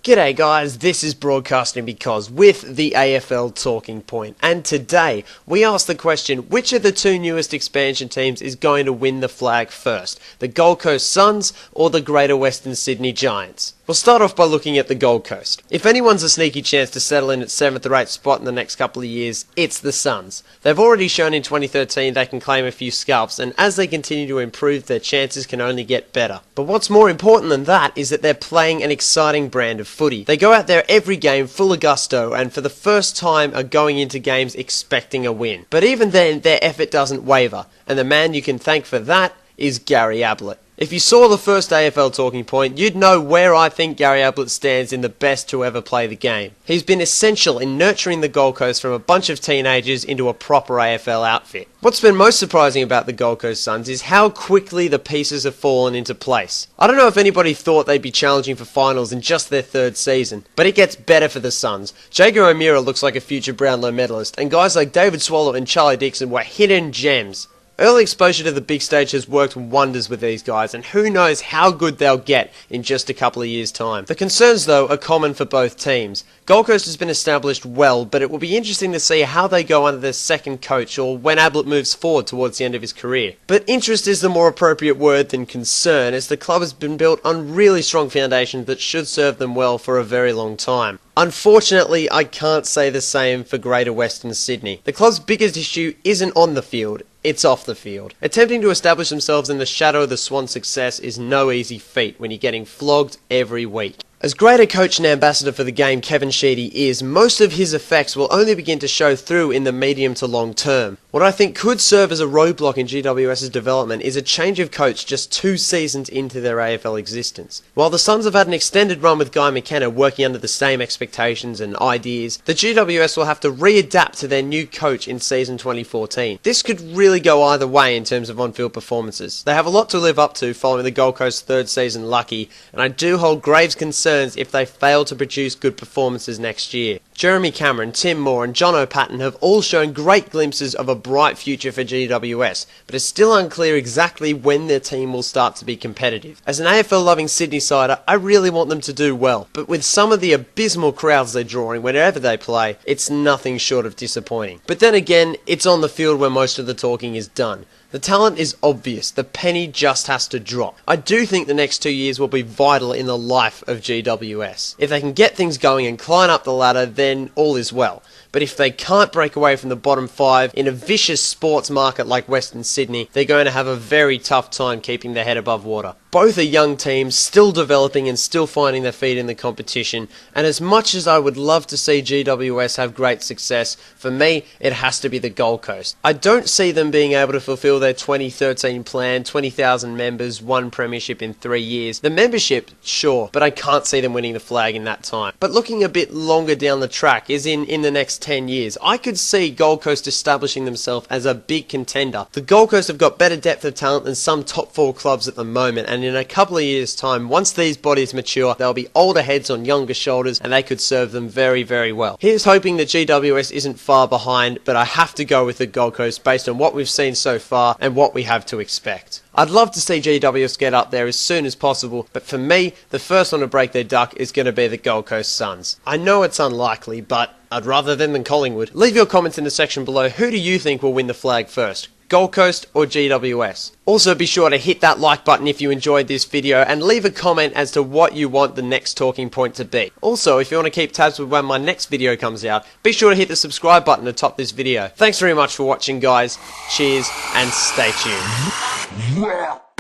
G'day guys, this is Broadcasting Because with the AFL Talking Point, and today we ask the question, which of the two newest expansion teams is going to win the flag first, the Gold Coast Suns or the Greater Western Sydney Giants? We'll start off by looking at the Gold Coast. If anyone's a sneaky chance to settle in at 7th or 8th spot in the next couple of years, it's the Suns. They've already shown in 2013 they can claim a few scalps, and as they continue to improve, their chances can only get better. But what's more important than that is that they're playing an exciting brand of footy. They go out there every game full of gusto, and for the first time are going into games expecting a win. But even then, their effort doesn't waver, and the man you can thank for that is Gary Ablett. If you saw the first AFL Talking Point, you'd know where I think Gary Ablett stands in the best to ever play the game. He's been essential in nurturing the Gold Coast from a bunch of teenagers into a proper AFL outfit. What's been most surprising about the Gold Coast Suns is how quickly the pieces have fallen into place. I don't know if anybody thought they'd be challenging for finals in just their third season, but it gets better for the Suns. Jaeger O'Meara looks like a future Brownlow medalist, and guys like David Swallow and Charlie Dixon were hidden gems. Early exposure to the big stage has worked wonders with these guys, and who knows how good they'll get in just a couple of years' time. The concerns, though, are common for both teams. Gold Coast has been established well, but it will be interesting to see how they go under their second coach or when Ablett moves forward towards the end of his career. But interest is the more appropriate word than concern, as the club has been built on really strong foundations that should serve them well for a very long time. Unfortunately, I can't say the same for Greater Western Sydney. The club's biggest issue isn't on the field, it's off the field. Attempting to establish themselves in the shadow of the Swan success is no easy feat when you're getting flogged every week. As great a coach and ambassador for the game Kevin Sheedy is, most of his effects will only begin to show through in the medium to long term. What I think could serve as a roadblock in GWS's development is a change of coach just 2 seasons into their AFL existence. While the Suns have had an extended run with Guy McKenna working under the same expectations and ideas, the GWS will have to readapt to their new coach in season 2014. This could really go either way in terms of on-field performances. They have a lot to live up to following the Gold Coast's third season lucky, and I do hold grave concerns if they fail to produce good performances next year. Jeremy Cameron, Tim Moore and John O'Patten have all shown great glimpses of a bright future for GWS, but it's still unclear exactly when their team will start to be competitive. As an AFL-loving Sydney-sider, I really want them to do well, but with some of the abysmal crowds they're drawing whenever they play, it's nothing short of disappointing. But then again, it's on the field where most of the talking is done. The talent is obvious, the penny just has to drop. I do think the next 2 years will be vital in the life of GWS. If they can get things going and climb up the ladder, then all is well. But if they can't break away from the bottom 5 in a vicious sports market like Western Sydney, they're going to have a very tough time keeping their head above water. Both are young teams, still developing and still finding their feet in the competition, and as much as I would love to see GWS have great success, for me, it has to be the Gold Coast. I don't see them being able to fulfill their 2013 plan, 20,000 members, 1 premiership in 3 years. The membership, sure, but I can't see them winning the flag in that time. But looking a bit longer down the track, is in the next 10 years, I could see Gold Coast establishing themselves as a big contender. The Gold Coast have got better depth of talent than some top 4 clubs at the moment, and in a couple of years' time, once these bodies mature, they'll be older heads on younger shoulders, and they could serve them very, very well. Here's hoping that GWS isn't far behind, but I have to go with the Gold Coast based on what we've seen so far and what we have to expect. I'd love to see GWS get up there as soon as possible, but for me, the first one to break their duck is going to be the Gold Coast Suns. I know it's unlikely, but I'd rather them than Collingwood. Leave your comments in the section below. Who do you think will win the flag first? Gold Coast or GWS? Also be sure to hit that like button if you enjoyed this video and leave a comment as to what you want the next talking point to be. Also, if you want to keep tabs with when my next video comes out, be sure to hit the subscribe button to top this video. Thanks very much for watching guys, cheers and stay tuned.